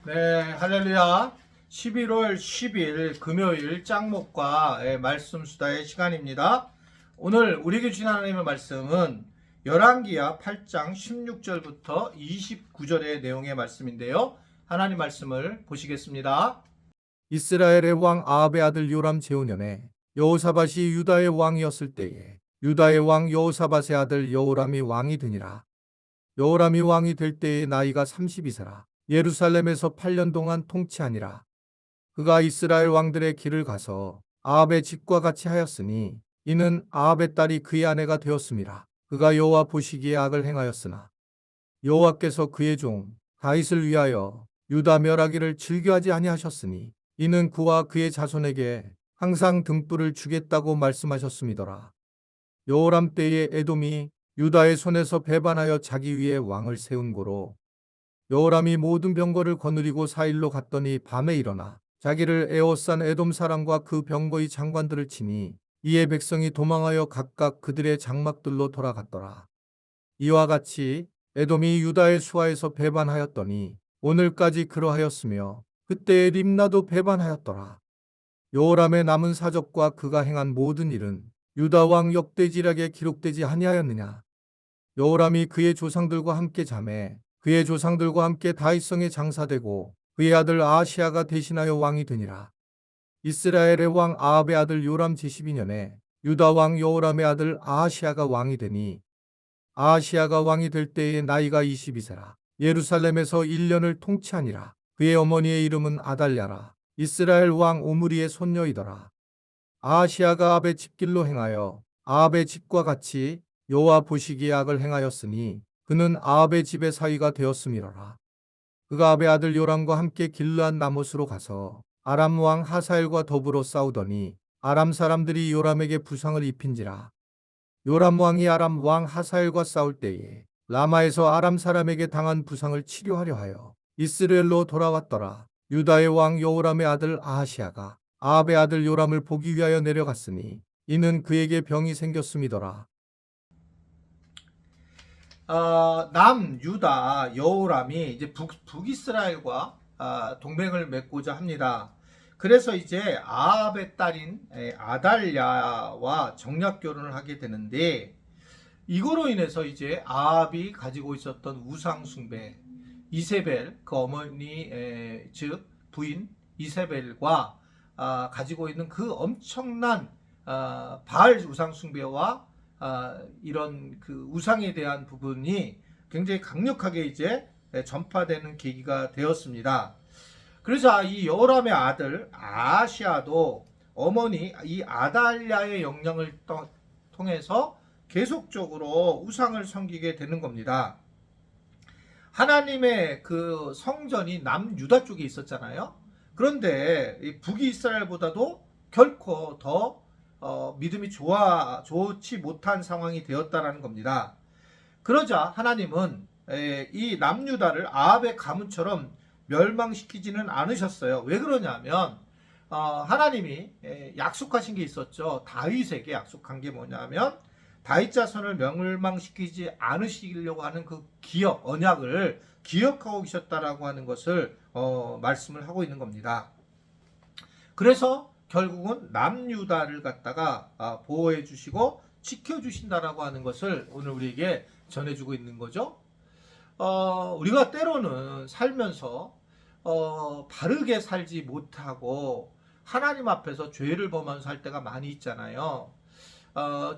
네, 할렐루야. 11월 10일 금요일 짱목과 말씀 수다의 시간입니다. 오늘 우리에게 주신 하나님의 말씀은 열왕기야 8장 16절부터 29절의 내용의 말씀인데요. 하나님 말씀을 보시겠습니다. 이스라엘의 왕 아합의 아들 요람 제5년에 여호사밧이 유다의 왕이었을 때에 유다의 왕 여호사밧의 아들 여호람이 왕이 되니라. 여호람이 왕이 될 때에 나이가 32세라. 예루살렘에서 8년 동안 통치하니라. 그가 이스라엘 왕들의 길을 가서 아합의 집과 같이 하였으니 이는 아합의 딸이 그의 아내가 되었음이라. 그가 여호와 보시기에 악을 행하였으나 여호와께서 그의 종 다윗을 위하여 유다 멸하기를 즐겨하지 아니하셨으니 이는 그와 그의 자손에게 항상 등불을 주겠다고 말씀하셨음이더라. 여호람 때에 에돔이 유다의 손에서 배반하여 자기 위에 왕을 세운 고로 여호람이 모든 병거를 거느리고 사일로 갔더니 밤에 일어나 자기를 에워싼 에돔 사람과 그 병거의 장관들을 치니 이에 백성이 도망하여 각각 그들의 장막들로 돌아갔더라. 이와 같이 에돔이 유다의 수하에서 배반하였더니 오늘까지 그러하였으며 그때의 림나도 배반하였더라. 여호람의 남은 사적과 그가 행한 모든 일은 유다 왕 역대지략에 기록되지 아니하였느냐. 여호람이 그의 조상들과 함께 자매 그의 조상들과 함께 다윗성에 장사되고 그의 아들 아하시아가 대신하여 왕이 되니라. 이스라엘의 왕 아합의 아들 요람 제12년에 유다 왕 여호람의 아들 아하시아가 왕이 되니 아하시아가 왕이 될 때에 나이가 22세라. 예루살렘에서 1년을 통치하니라. 그의 어머니의 이름은 아달랴라. 이스라엘 왕 오므리의 손녀이더라. 아하시아가 아합의 집길로 행하여 아합의 집과 같이 여호와 보시기에 악을 행하였으니 그는 아합의 집의 사위가 되었음이로라. 그가 아합의 아들 요람과 함께 길르앗 나못으로 가서 아람 왕 하사엘과 더불어 싸우더니 아람 사람들이 요람에게 부상을 입힌지라. 요람 왕이 아람 왕 하사엘과 싸울 때에 라마에서 아람 사람에게 당한 부상을 치료하려 하여 이스라엘로 돌아왔더라. 유다의 왕 여호람의 아들 아하시아가 아합의 아들 요람을 보기 위하여 내려갔으니 이는 그에게 병이 생겼음이더라. 남유다 여호람이 이제 북이스라엘과 동맹을 맺고자 합니다. 그래서 이제 아합의 딸인 아달랴와 정략 결혼을 하게 되는데 이거로 인해서 이제 아합이 가지고 있었던 우상 숭배 이세벨 그 어머니 즉 부인 이세벨과 가지고 있는 그 엄청난 바알 우상 숭배와 이런 그 우상에 대한 부분이 굉장히 강력하게 이제 전파되는 계기가 되었습니다. 그래서 이 여호람의 아들 아하시아도 어머니 이 아달랴의 영향을 통해서 계속적으로 우상을 섬기게 되는 겁니다. 하나님의 그 성전이 남유다 쪽에 있었잖아요. 그런데 북이스라엘보다도 결코 더 믿음이 좋지 못한 상황이 되었다라는 겁니다. 그러자 하나님은 이 남유다를 아합의 가문처럼 멸망시키지는 않으셨어요. 왜 그러냐면 하나님이 약속하신 게 있었죠. 다윗에게 약속한 게 뭐냐면 다윗 자손을 멸망시키지 않으시려고 하는 그 기억, 언약을 기억하고 계셨다라고 하는 것을 말씀을 하고 있는 겁니다. 그래서 결국은 남유다를 갖다가 보호해 주시고 지켜 주신다라고 하는 것을 오늘 우리에게 전해주고 있는 거죠. 우리가 때로는 살면서 바르게 살지 못하고 하나님 앞에서 죄를 범하면서 살 때가 많이 있잖아요.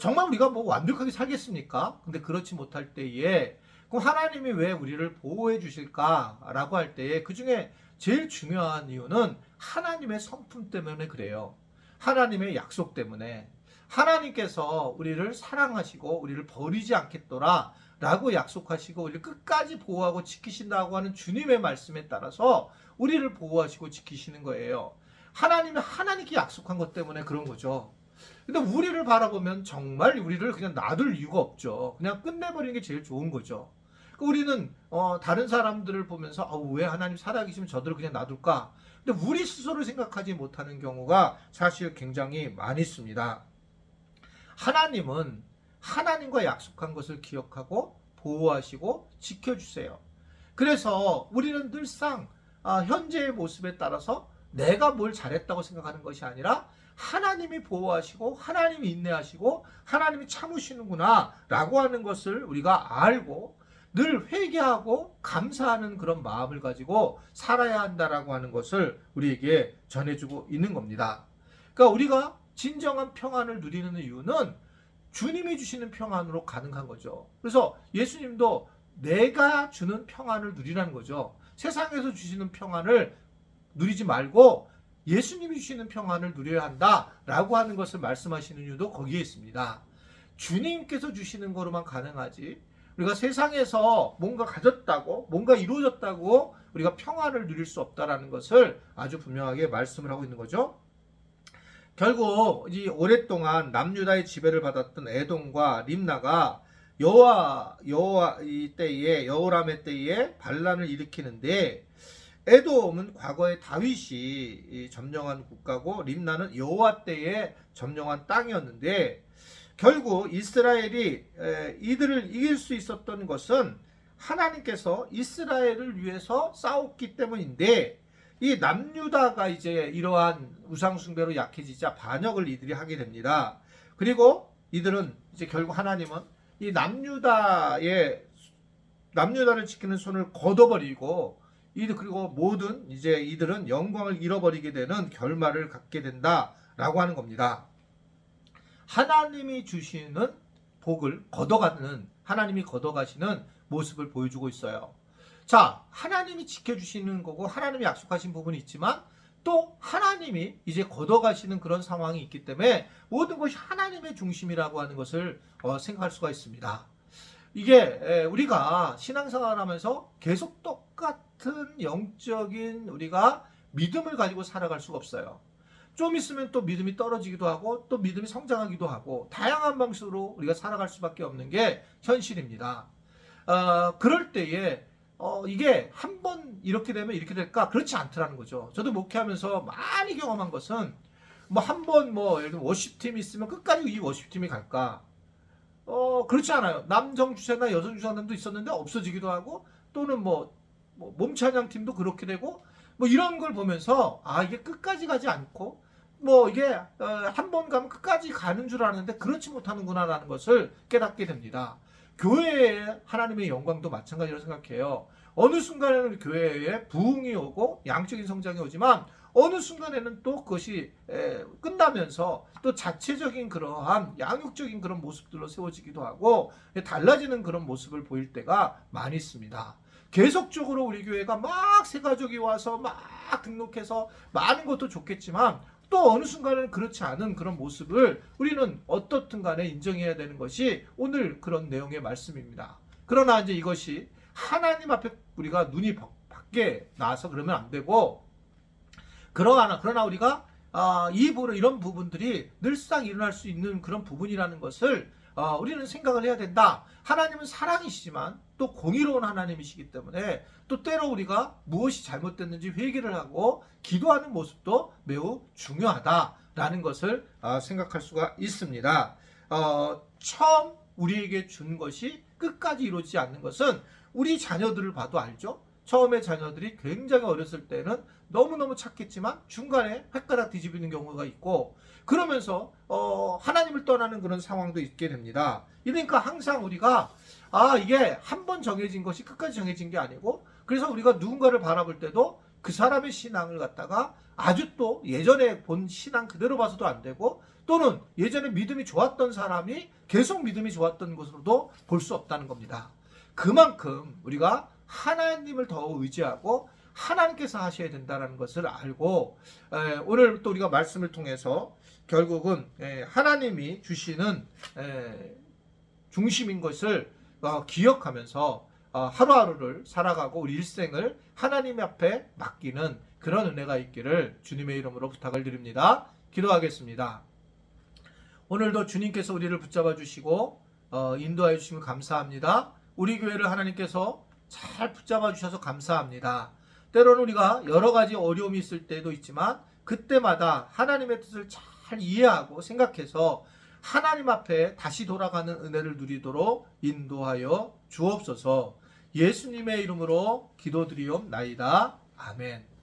정말 우리가 뭐 완벽하게 살겠습니까? 근데 그렇지 못할 때에 그럼 하나님이 왜 우리를 보호해 주실까라고 할 때에 그 중에 제일 중요한 이유는 하나님의 성품 때문에 그래요. 하나님의 약속 때문에 하나님께서 우리를 사랑하시고 우리를 버리지 않겠더라 라고 약속하시고 우리를 끝까지 보호하고 지키신다고 하는 주님의 말씀에 따라서 우리를 보호하시고 지키시는 거예요. 하나님이 하나님께 약속한 것 때문에 그런 거죠. 근데 우리를 바라보면 정말 우리를 그냥 놔둘 이유가 없죠. 그냥 끝내버리는 게 제일 좋은 거죠. 우리는 다른 사람들을 보면서 왜 하나님 살아계시면 저들을 그냥 놔둘까? 근데 우리 스스로 생각하지 못하는 경우가 사실 굉장히 많이 있습니다. 하나님은 하나님과 약속한 것을 기억하고 보호하시고 지켜주세요. 그래서 우리는 늘상 현재의 모습에 따라서 내가 뭘 잘했다고 생각하는 것이 아니라 하나님이 보호하시고 하나님이 인내하시고 하나님이 참으시는구나 라고 하는 것을 우리가 알고 늘 회개하고 감사하는 그런 마음을 가지고 살아야 한다라고 하는 것을 우리에게 전해주고 있는 겁니다. 그러니까 우리가 진정한 평안을 누리는 이유는 주님이 주시는 평안으로 가능한 거죠. 그래서 예수님도 내가 주는 평안을 누리라는 거죠. 세상에서 주시는 평안을 누리지 말고 예수님이 주시는 평안을 누려야 한다라고 하는 것을 말씀하시는 이유도 거기에 있습니다. 주님께서 주시는 거로만 가능하지 우리가 세상에서 뭔가 가졌다고 뭔가 이루어졌다고 우리가 평안을 누릴 수 없다라는 것을 아주 분명하게 말씀을 하고 있는 거죠. 결국 이 오랫동안 남유다의 지배를 받았던 에돔과 림나가 여호람의 때에 반란을 일으키는데 에돔은 과거에 다윗이 점령한 국가고 림나는 여호와 때에 점령한 땅이었는데 결국 이스라엘이 이들을 이길 수 있었던 것은 하나님께서 이스라엘을 위해서 싸웠기 때문인데 이 남유다가 이제 이러한 우상숭배로 약해지자 반역을 이들이 하게 됩니다. 그리고 이들은 이제 결국 하나님은 이 남유다를 지키는 손을 걷어버리고 그리고 모든 이제 이들은 영광을 잃어버리게 되는 결말을 갖게 된다라고 하는 겁니다. 하나님이 주시는 복을 하나님이 걷어가시는 모습을 보여주고 있어요. 자, 하나님이 지켜주시는 거고 하나님이 약속하신 부분이 있지만 또 하나님이 이제 걷어가시는 그런 상황이 있기 때문에 모든 것이 하나님의 중심이라고 하는 것을 생각할 수가 있습니다. 이게 우리가 신앙생활을 하면서 계속 똑같은 영적인 우리가 믿음을 가지고 살아갈 수가 없어요. 좀 있으면 또 믿음이 떨어지기도 하고 또 믿음이 성장하기도 하고 다양한 방식으로 우리가 살아갈 수밖에 없는 게 현실입니다. 그럴 때에 이게 한 번 이렇게 되면 이렇게 될까? 그렇지 않더라는 거죠. 저도 목회하면서 많이 경험한 것은 한 번 예를 들면 워십팀이 있으면 끝까지 이 워십팀이 갈까? 그렇지 않아요. 남성 주찬이나 여성 주찬도 있었는데 없어지기도 하고 또는 몸찬양 팀도 그렇게 되고 이런 걸 보면서 이게 끝까지 가지 않고 이게 한 번 가면 끝까지 가는 줄 아는데 그렇지 못하는구나라는 것을 깨닫게 됩니다. 교회의 하나님의 영광도 마찬가지로 생각해요. 어느 순간에는 교회에 부흥이 오고 양적인 성장이 오지만 어느 순간에는 또 그것이 끝나면서 또 자체적인 그러한 양육적인 그런 모습들로 세워지기도 하고 달라지는 그런 모습을 보일 때가 많이 있습니다. 계속적으로 우리 교회가 막 새가족이 와서 막 등록해서 많은 것도 좋겠지만 또 어느 순간에는 그렇지 않은 그런 모습을 우리는 어떻든 간에 인정해야 되는 것이 오늘 그런 내용의 말씀입니다. 그러나 이제 이것이 하나님 앞에 우리가 눈이 밖에 나와서 그러면 안 되고 그러나 우리가 이런 부분들이 늘상 일어날 수 있는 그런 부분이라는 것을 우리는 생각을 해야 된다. 하나님은 사랑이시지만 또 공의로운 하나님이시기 때문에 또 때로 우리가 무엇이 잘못됐는지 회개를 하고 기도하는 모습도 매우 중요하다라는 것을 생각할 수가 있습니다. 처음 우리에게 준 것이 끝까지 이루어지지 않는 것은 우리 자녀들을 봐도 알죠. 처음에 자녀들이 굉장히 어렸을 때는 너무너무 착했지만 중간에 헷가닥 뒤집히는 경우가 있고 그러면서 하나님을 떠나는 그런 상황도 있게 됩니다. 그러니까 항상 우리가 이게 한 번 정해진 것이 끝까지 정해진 게 아니고 그래서 우리가 누군가를 바라볼 때도 그 사람의 신앙을 갖다가 아주 또 예전에 본 신앙 그대로 봐서도 안 되고 또는 예전에 믿음이 좋았던 사람이 계속 믿음이 좋았던 것으로도 볼 수 없다는 겁니다. 그만큼 우리가 하나님을 더 의지하고 하나님께서 하셔야 된다는 것을 알고 오늘 또 우리가 말씀을 통해서 결국은 하나님이 주시는 중심인 것을 기억하면서 하루하루를 살아가고 우리 일생을 하나님 앞에 맡기는 그런 은혜가 있기를 주님의 이름으로 부탁을 드립니다. 기도하겠습니다. 오늘도 주님께서 우리를 붙잡아 주시고 인도하여 주시면 감사합니다. 우리 교회를 하나님께서 잘 붙잡아 주셔서 감사합니다. 때로는 우리가 여러 가지 어려움이 있을 때도 있지만 그때마다 하나님의 뜻을 잘 이해하고 생각해서 하나님 앞에 다시 돌아가는 은혜를 누리도록 인도하여 주옵소서. 예수님의 이름으로 기도드리옵나이다. 아멘.